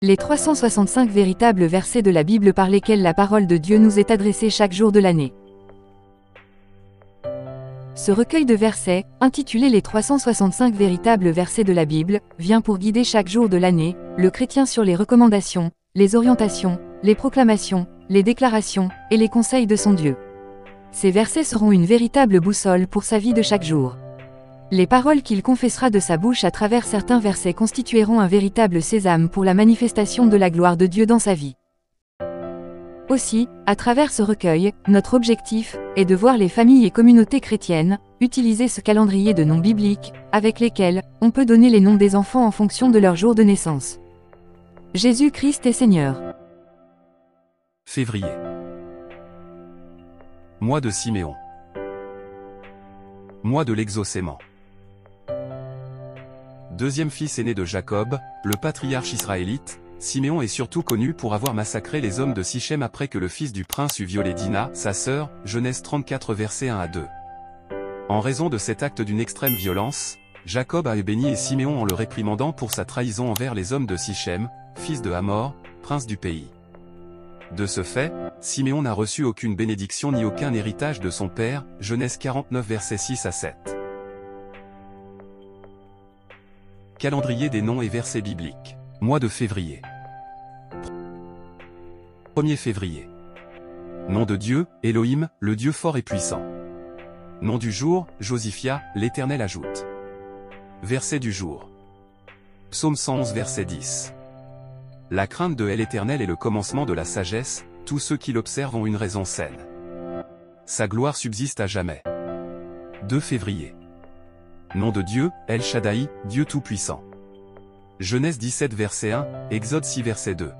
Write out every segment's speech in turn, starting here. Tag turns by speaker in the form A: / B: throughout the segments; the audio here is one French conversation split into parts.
A: Les 365 véritables versets de la Bible par lesquels la parole de Dieu nous est adressée chaque jour de l'année. Ce recueil de versets, intitulé Les 365 véritables versets de la Bible, vient pour guider chaque jour de l'année, le chrétien sur les recommandations, les orientations, les proclamations, les déclarations, et les conseils de son Dieu. Ces versets seront une véritable boussole pour sa vie de chaque jour. Les paroles qu'il confessera de sa bouche à travers certains versets constitueront un véritable sésame pour la manifestation de la gloire de Dieu dans sa vie. Aussi, à travers ce recueil, notre objectif est de voir les familles et communautés chrétiennes utiliser ce calendrier de noms bibliques, avec lesquels on peut donner les noms des enfants en fonction de leur jour de naissance. Jésus-Christ est Seigneur.
B: Février. Mois de Siméon. Mois de l'exaucément. Deuxième fils aîné de Jacob, le patriarche israélite, Siméon est surtout connu pour avoir massacré les hommes de Sichem après que le fils du prince eut violé Dina, sa sœur, Genèse 34 versets 1 à 2. En raison de cet acte d'une extrême violence, Jacob a béni et Siméon en le réprimandant pour sa trahison envers les hommes de Sichem, fils de Hamor, prince du pays. De ce fait, Siméon n'a reçu aucune bénédiction ni aucun héritage de son père, Genèse 49 versets 6 à 7. Calendrier des noms et versets bibliques. Mois de février. 1er février. Nom de Dieu, Elohim, le Dieu fort et puissant. Nom du jour, Josiphia, l'Éternel ajoute. Verset du jour. Psaume 111 verset 10. La crainte de l'Éternel est le commencement de la sagesse, tous ceux qui l'observent ont une raison saine. Sa gloire subsiste à jamais. 2 février. Nom de Dieu, El Shaddai, Dieu tout-puissant. Genèse 17 verset 1, Exode 6 verset 2.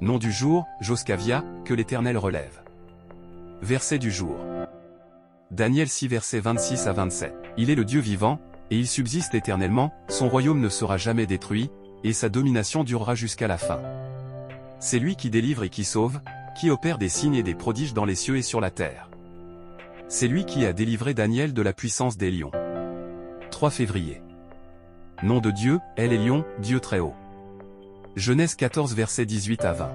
B: Nom du jour, Joscavia, que l'Éternel relève. Verset du jour. Daniel 6 verset 26 à 27. Il est le Dieu vivant, et il subsiste éternellement, son royaume ne sera jamais détruit, et sa domination durera jusqu'à la fin. C'est lui qui délivre et qui sauve, qui opère des signes et des prodiges dans les cieux et sur la terre. C'est lui qui a délivré Daniel de la puissance des lions. 3 février. Nom de Dieu, El Elyon, Dieu très haut. Genèse 14 versets 18 à 20.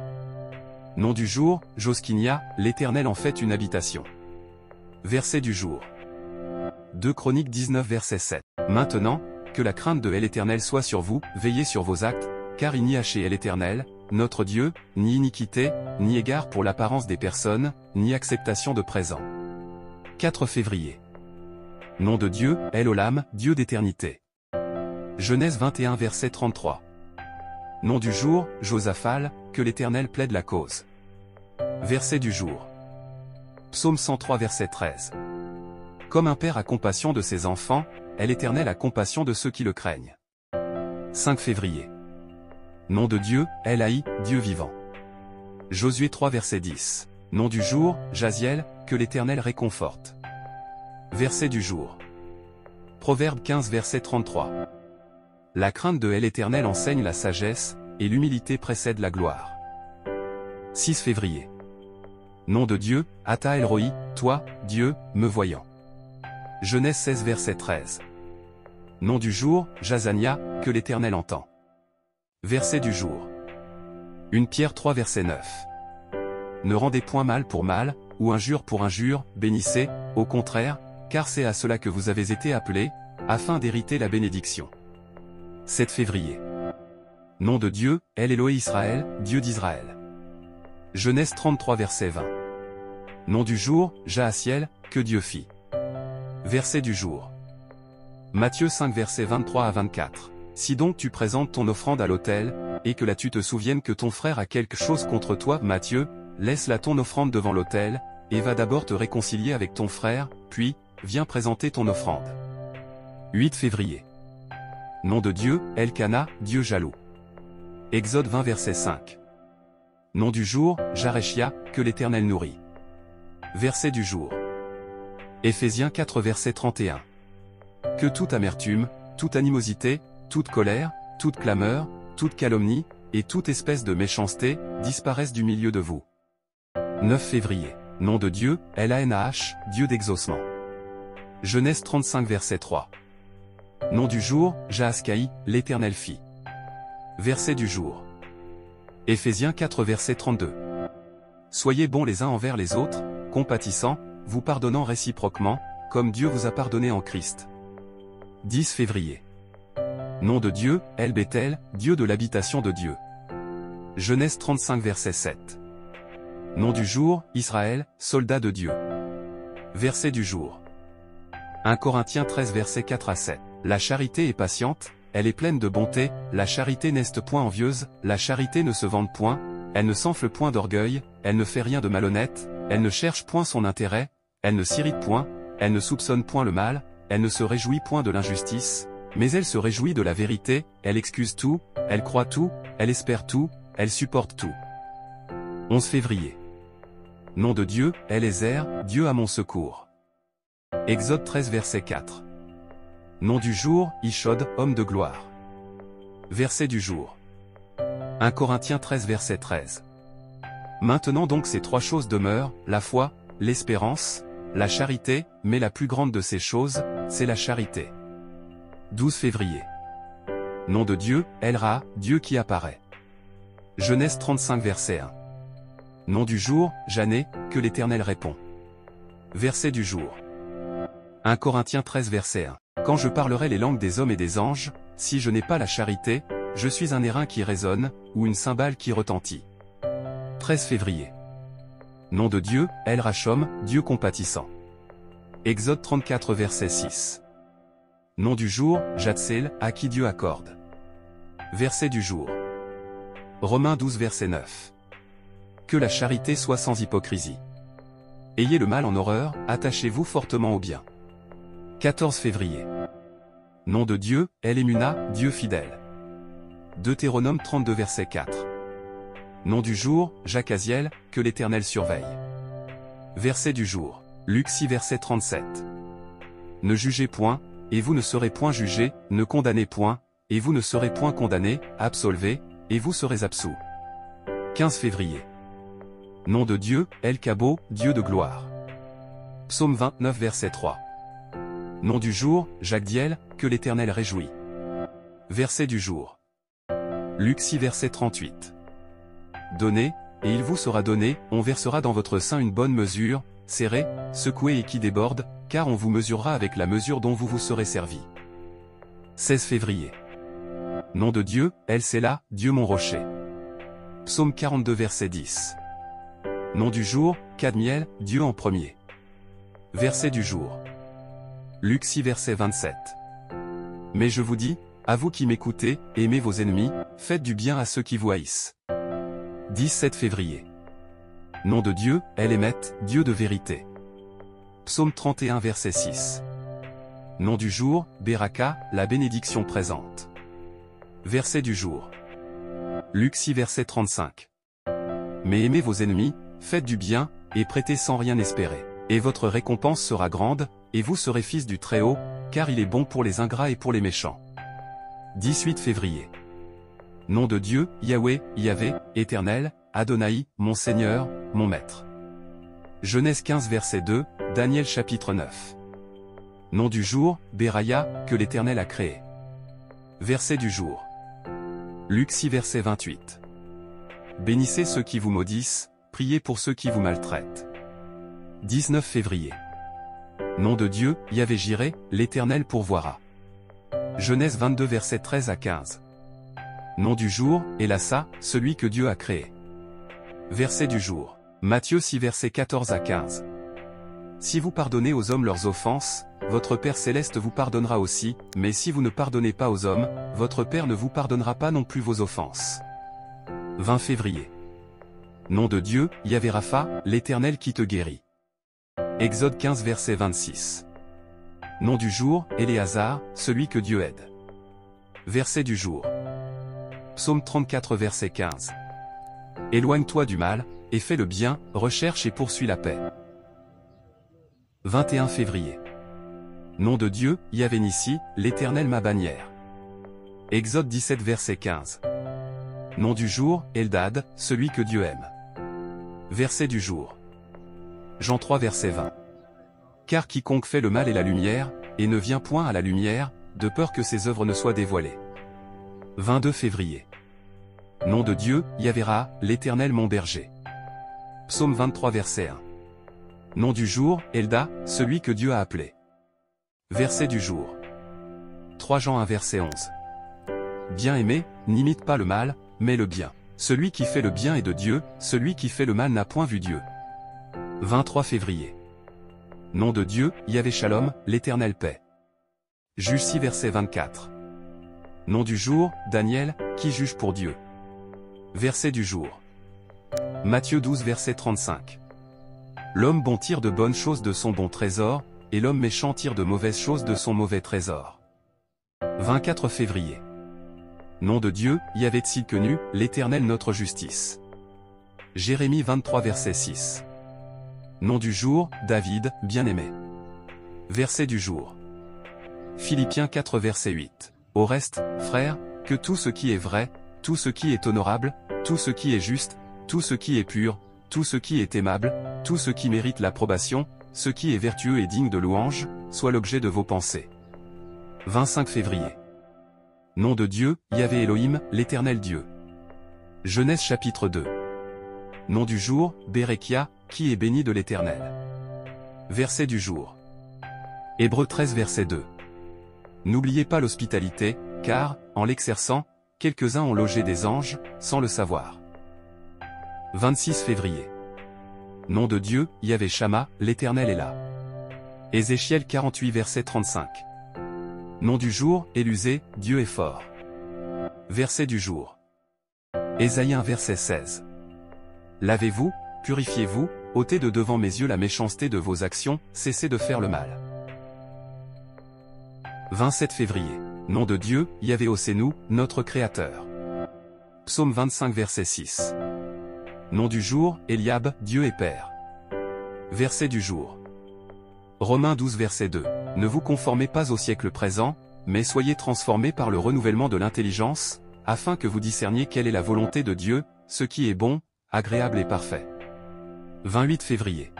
B: Nom du jour, Joskinia, l'Éternel en fait une habitation. Verset du jour. 2 Chroniques 19 verset 7. Maintenant, que la crainte de l'Éternel soit sur vous, veillez sur vos actes, car il n'y a chez l'Éternel, notre Dieu, ni iniquité, ni égard pour l'apparence des personnes, ni acceptation de présent. 4 février. Nom de Dieu, El Olam, Dieu d'éternité. Genèse 21 verset 33. Nom du jour, Josaphal, que l'Éternel plaide la cause. Verset du jour. Psaume 103 verset 13. Comme un père a compassion de ses enfants, l'Éternel a compassion de ceux qui le craignent. 5 février. Nom de Dieu, El Haï, Dieu vivant. Josué 3 verset 10. Nom du jour, Jaziel, que l'Éternel réconforte. Verset du jour. Proverbe 15 verset 33. La crainte de l'Éternel enseigne la sagesse, et l'humilité précède la gloire. 6 février. Nom de Dieu, Ata El Roi, toi, Dieu, me voyant. Genèse 16 verset 13. Nom du jour, Jazania, que l'Éternel entend. Verset du jour. 1 Pierre 3 verset 9. Ne rendez point mal pour mal, ou injure pour injure, bénissez, au contraire, car c'est à cela que vous avez été appelés, afin d'hériter la bénédiction. 7 février. Nom de Dieu, El Eloé Israël, Dieu d'Israël. Genèse 33 verset 20. Nom du jour, Jaasiel, que Dieu fit. Verset du jour. Matthieu 5 verset 23 à 24. Si donc tu présentes ton offrande à l'autel, et que là tu te souviennes que ton frère a quelque chose contre toi, Matthieu, laisse là ton offrande devant l'autel, et va d'abord te réconcilier avec ton frère, puis, viens présenter ton offrande. 8 février. Nom de Dieu, Elkana, Dieu jaloux. Exode 20 verset 5. Nom du jour, Jareshia, que l'Éternel nourrit. Verset du jour. Éphésiens 4 verset 31. Que toute amertume, toute animosité, toute colère, toute clameur, toute calomnie, et toute espèce de méchanceté, disparaissent du milieu de vous. 9 février. Nom de Dieu, Elah, Dieu d'exaucement. Genèse 35 verset 3. Nom du jour, Jaaskaï, l'Éternel fit. Verset du jour. Éphésiens 4 verset 32. Soyez bons les uns envers les autres, compatissants, vous pardonnant réciproquement, comme Dieu vous a pardonné en Christ. 10 février. Nom de Dieu, El Bethel, Dieu de l'habitation de Dieu. Genèse 35 verset 7. Nom du jour, Israël, soldat de Dieu. Verset du jour. 1 Corinthiens 13 verset 4 à 7. La charité est patiente, elle est pleine de bonté, la charité n'est point envieuse, la charité ne se vante point, elle ne s'enfle point d'orgueil, elle ne fait rien de malhonnête, elle ne cherche point son intérêt, elle ne s'irrite point, elle ne soupçonne point le mal, elle ne se réjouit point de l'injustice, mais elle se réjouit de la vérité, elle excuse tout, elle croit tout, elle espère tout, elle supporte tout. 11 février. Nom de Dieu, Eliezer, Dieu à mon secours. Exode 13 verset 4. Nom du jour, Ishod, homme de gloire. Verset du jour. 1 Corinthiens 13 verset 13. Maintenant donc ces trois choses demeurent, la foi, l'espérance, la charité, mais la plus grande de ces choses, c'est la charité. 12 février. Nom de Dieu, El-Ra, Dieu qui apparaît. Genèse 35 verset 1. Nom du jour, Jané, que l'Éternel répond. Verset du jour. 1 Corinthiens 13 verset 1. Quand je parlerai les langues des hommes et des anges, si je n'ai pas la charité, je suis un airain qui résonne, ou une cymbale qui retentit. 13 février. Nom de Dieu, El Rachom, Dieu compatissant. Exode 34 verset 6. Nom du jour, Jatsel, à qui Dieu accorde. Verset du jour. Romains 12 verset 9. Que la charité soit sans hypocrisie. Ayez le mal en horreur, attachez-vous fortement au bien. 14 février. Nom de Dieu, El Emuna, Dieu fidèle. Deutéronome 32 verset 4. Nom du jour, Jacaziel, que l'Éternel surveille. Verset du jour. Luc 6 verset 37. Ne jugez point, et vous ne serez point jugés, ne condamnez point, et vous ne serez point condamnés, absolvez, et vous serez absous. 15 février. Nom de Dieu, El Kabo, Dieu de gloire. Psaume 29 verset 3. Nom du jour, Jagdiel, que l'Éternel réjouit. Verset du jour. Luc 6 verset 38. Donnez, et il vous sera donné, on versera dans votre sein une bonne mesure, serrée, secouée et qui déborde, car on vous mesurera avec la mesure dont vous vous serez servi. 16 février. Nom de Dieu, El Séla, Dieu mon rocher. Psaume 42 verset 10. Nom du jour, Cadmiel, Dieu en premier. Verset du jour. Luc 6 verset 27. Mais je vous dis, à vous qui m'écoutez, aimez vos ennemis, faites du bien à ceux qui vous haïssent. 17 février. Nom de Dieu, El Emet, Dieu de vérité. Psaume 31 verset 6. Nom du jour, Beraka, la bénédiction présente. Verset du jour. Luc 6 verset 35. Mais aimez vos ennemis, faites du bien, et prêtez sans rien espérer. Et votre récompense sera grande, et vous serez fils du Très-Haut, car il est bon pour les ingrats et pour les méchants. 18 février. Nom de Dieu, Yahweh, Yahvé, Éternel, Adonai, mon Seigneur, mon Maître. Genèse 15 verset 2, Daniel chapitre 9. Nom du jour, Beraya, que l'Éternel a créé. Verset du jour. Luc 6 verset 28. Bénissez ceux qui vous maudissent, priez pour ceux qui vous maltraitent. 19 février. Nom de Dieu, Yahvé Jiré, l'Éternel pourvoira. Genèse 22 verset 13 à 15. Nom du jour, Elassa, celui que Dieu a créé. Verset du jour. Matthieu 6 verset 14 à 15. Si vous pardonnez aux hommes leurs offenses, votre Père céleste vous pardonnera aussi, mais si vous ne pardonnez pas aux hommes, votre Père ne vous pardonnera pas non plus vos offenses. 20 février. Nom de Dieu, Yahvé Rapha, l'Éternel qui te guérit. Exode 15 verset 26. Nom du jour, Éléazar, celui que Dieu aide. Verset du jour. Psaume 34 verset 15. Éloigne-toi du mal, et fais le bien, recherche et poursuis la paix. 21 février. Nom de Dieu, Yahvé Nissi, l'Éternel ma bannière. Exode 17 verset 15. Nom du jour, Eldad, celui que Dieu aime. Verset du jour. Jean 3 verset 20. Car quiconque fait le mal est la lumière, et ne vient point à la lumière, de peur que ses œuvres ne soient dévoilées. 22 février. Nom de Dieu, Yahvéra, l'Éternel mon berger. Psaume 23 verset 1. Nom du jour, Elda, celui que Dieu a appelé. Verset du jour. 3 Jean 1 verset 11. Bien-aimé, n'imite pas le mal, mais le bien. Celui qui fait le bien est de Dieu, celui qui fait le mal n'a point vu Dieu. 23 février. Nom de Dieu, Yahvé Shalom, l'Éternel paix. Juge 6 verset 24. Nom du jour, Daniel, qui juge pour Dieu. Verset du jour. Matthieu 12 verset 35. L'homme bon tire de bonnes choses de son bon trésor, et l'homme méchant tire de mauvaises choses de son mauvais trésor. 24 février. Nom de Dieu, Yahvé Tsidkenu, l'Éternel notre justice. Jérémie 23 verset 6. Nom du jour, David, bien-aimé. Verset du jour. Philippiens 4 verset 8. Au reste, frères, que tout ce qui est vrai, tout ce qui est honorable, tout ce qui est juste, tout ce qui est pur, tout ce qui est aimable, tout ce qui mérite l'approbation, ce qui est vertueux et digne de louange, soit l'objet de vos pensées. 25 février. Nom de Dieu, Yahvé Elohim, l'Éternel Dieu. Genèse chapitre 2. Nom du jour, Bérekia, qui est béni de l'Éternel. Verset du jour. Hébreux 13 verset 2. N'oubliez pas l'hospitalité, car, en l'exerçant, quelques-uns ont logé des anges, sans le savoir. 26 février. Nom de Dieu, Yahvé Shama, l'Éternel est là. Ézéchiel 48 verset 35. Nom du jour, Élusé, Dieu est fort. Verset du jour. Ésaïe 1 verset 16. Lavez-vous, purifiez-vous, ôtez de devant mes yeux la méchanceté de vos actions, cessez de faire le mal. 27 février. Nom de Dieu, Yahvé Ossénou, notre Créateur. Psaume 25 verset 6. Nom du jour, Eliab, Dieu est Père. Verset du jour. Romains 12 verset 2. Ne vous conformez pas au siècle présent, mais soyez transformés par le renouvellement de l'intelligence, afin que vous discerniez quelle est la volonté de Dieu, ce qui est bon, agréable et parfait. 28 février.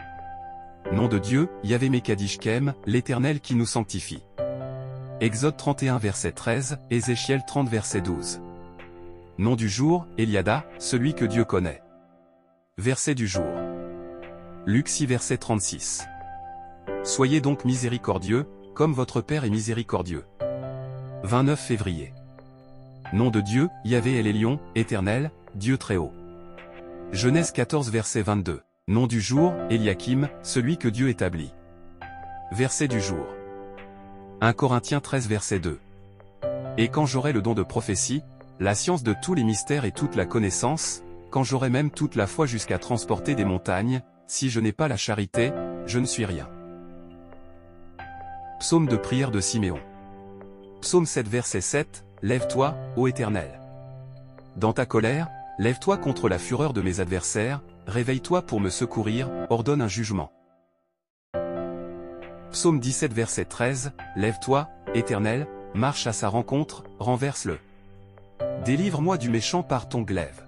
B: Nom de Dieu, Yahvé Mekadishkem, l'Éternel qui nous sanctifie. Exode 31 verset 13, Ézéchiel 30 verset 12. Nom du jour, Eliada, celui que Dieu connaît. Verset du jour. Luc 6 verset 36. Soyez donc miséricordieux, comme votre Père est miséricordieux. 29 février. Nom de Dieu, Yahvé El Elyon, Éternel, Dieu très haut. Genèse 14 verset 22. Nom du jour, Eliakim, celui que Dieu établit. Verset du jour. 1 Corinthiens 13 verset 2. Et quand j'aurai le don de prophétie, la science de tous les mystères et toute la connaissance, quand j'aurai même toute la foi jusqu'à transporter des montagnes, si je n'ai pas la charité, je ne suis rien. Psaume de prière de Siméon. Psaume 7 verset 7, Lève-toi, ô Éternel. Dans ta colère, lève-toi contre la fureur de mes adversaires, réveille-toi pour me secourir, ordonne un jugement. Psaume 17 verset 13, Lève-toi, Éternel, marche à sa rencontre, renverse-le. Délivre-moi du méchant par ton glaive.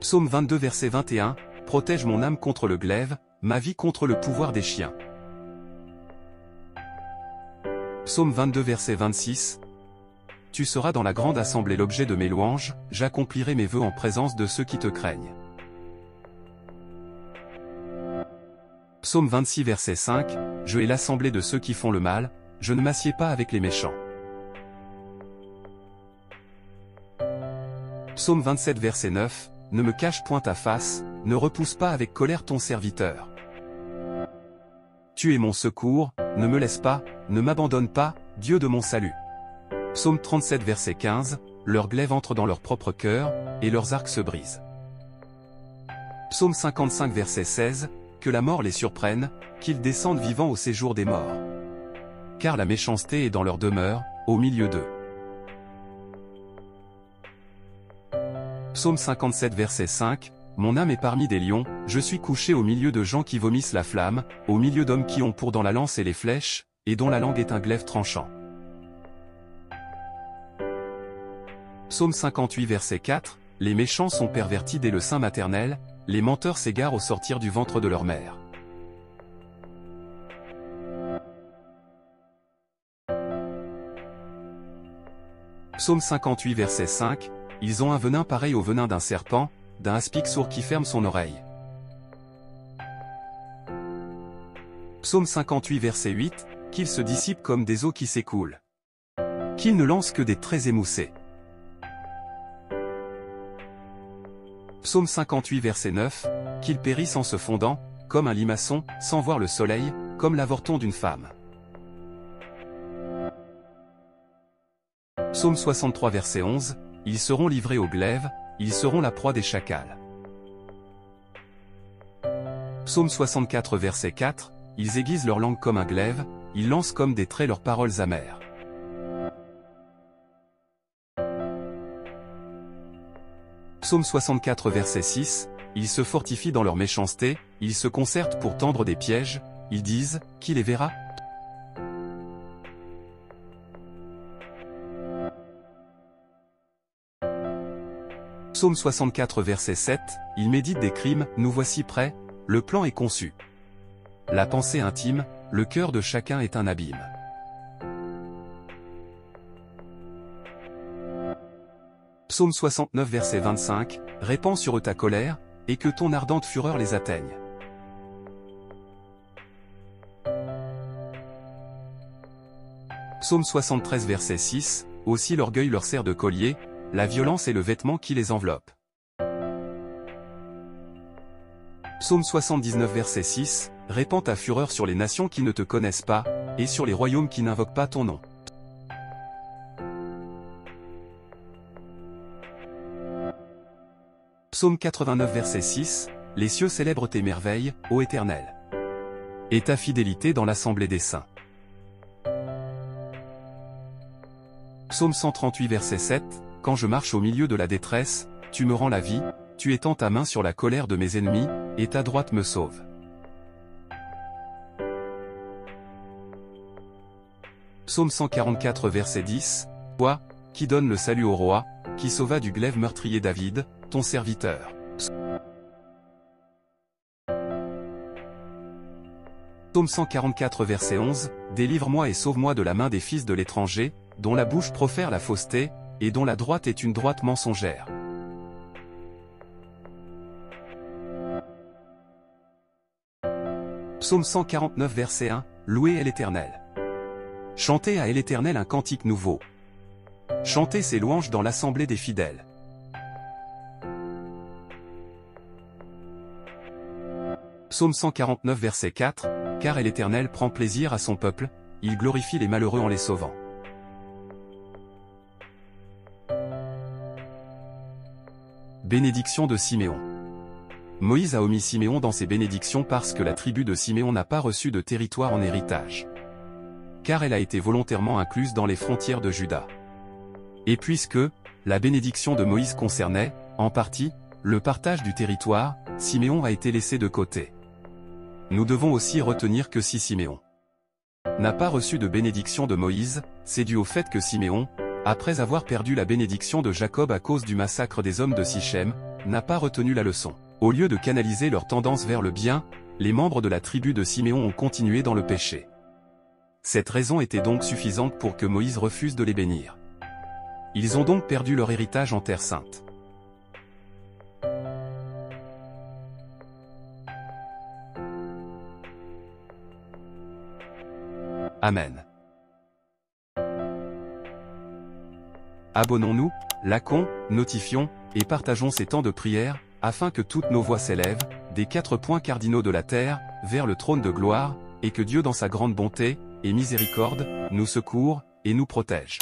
B: Psaume 22 verset 21, Protège mon âme contre le glaive, ma vie contre le pouvoir des chiens. Psaume 22 verset 26. Tu seras dans la grande assemblée l'objet de mes louanges, j'accomplirai mes vœux en présence de ceux qui te craignent. Psaume 26 verset 5, Je hais l'assemblée de ceux qui font le mal, je ne m'assieds pas avec les méchants. Psaume 27 verset 9, Ne me cache point ta face, ne repousse pas avec colère ton serviteur. Tu es mon secours, ne me laisse pas, ne m'abandonne pas, Dieu de mon salut. Psaume 37 verset 15, Leurs glaives entrent dans leur propre cœur, et leurs arcs se brisent. Psaume 55 verset 16, Que la mort les surprenne, qu'ils descendent vivants au séjour des morts. Car la méchanceté est dans leur demeure, au milieu d'eux. Psaume 57 verset 5, Mon âme est parmi des lions, je suis couché au milieu de gens qui vomissent la flamme, au milieu d'hommes qui ont pour dans la lance et les flèches, et dont la langue est un glaive tranchant. Psaume 58 verset 4, Les méchants sont pervertis dès le sein maternel, les menteurs s'égarent au sortir du ventre de leur mère. Psaume 58 verset 5, ils ont un venin pareil au venin d'un serpent, d'un aspic sourd qui ferme son oreille. Psaume 58 verset 8, qu'ils se dissipent comme des eaux qui s'écoulent. Qu'ils ne lancent que des traits émoussés. Psaume 58 verset 9, qu'ils périssent en se fondant, comme un limaçon, sans voir le soleil, comme l'avorton d'une femme. Psaume 63 verset 11, ils seront livrés au glaive, ils seront la proie des chacals. Psaume 64 verset 4, ils aiguisent leur langue comme un glaive, ils lancent comme des traits leurs paroles amères. Psaume 64 verset 6, ils se fortifient dans leur méchanceté, ils se concertent pour tendre des pièges, ils disent, qui les verra? Psaume 64 verset 7, ils méditent des crimes, nous voici prêts, le plan est conçu. La pensée intime, le cœur de chacun est un abîme. Psaume 69 verset 25, répands sur eux ta colère, et que ton ardente fureur les atteigne. Psaume 73 verset 6, aussi l'orgueil leur sert de collier, la violence est le vêtement qui les enveloppe. Psaume 79 verset 6, répands ta fureur sur les nations qui ne te connaissent pas, et sur les royaumes qui n'invoquent pas ton nom. Psaume 89 verset 6, les cieux célèbrent tes merveilles, ô Éternel. Et ta fidélité dans l'assemblée des saints. Psaume 138 verset 7, quand je marche au milieu de la détresse, tu me rends la vie, tu étends ta main sur la colère de mes ennemis, et ta droite me sauve. Psaume 144 verset 10, toi, qui donne le salut au roi, qui sauva du glaive meurtrier David, ton serviteur. Psaume 144 verset 11, délivre-moi et sauve-moi de la main des fils de l'étranger, dont la bouche profère la fausseté, et dont la droite est une droite mensongère. Psaume 149 verset 1, louez est l'Éternel. Chantez à l'Éternel un cantique nouveau. Chantez ses louanges dans l'assemblée des fidèles. Psaume 149 verset 4, car l'Éternel prend plaisir à son peuple, il glorifie les malheureux en les sauvant. Bénédiction de Siméon. Moïse a omis Siméon dans ses bénédictions parce que la tribu de Siméon n'a pas reçu de territoire en héritage. Car elle a été volontairement incluse dans les frontières de Juda. Et puisque, la bénédiction de Moïse concernait, en partie, le partage du territoire, Siméon a été laissé de côté. Nous devons aussi retenir que si Siméon n'a pas reçu de bénédiction de Moïse, c'est dû au fait que Siméon, après avoir perdu la bénédiction de Jacob à cause du massacre des hommes de Sichem, n'a pas retenu la leçon. Au lieu de canaliser leur tendance vers le bien, les membres de la tribu de Siméon ont continué dans le péché. Cette raison était donc suffisante pour que Moïse refuse de les bénir. Ils ont donc perdu leur héritage en Terre Sainte. Amen. Abonnons-nous, likons, notifions, et partageons ces temps de prière, afin que toutes nos voix s'élèvent, des 4 points cardinaux de la terre, vers le trône de gloire, et que Dieu dans sa grande bonté, et miséricorde, nous secourt, et nous protège.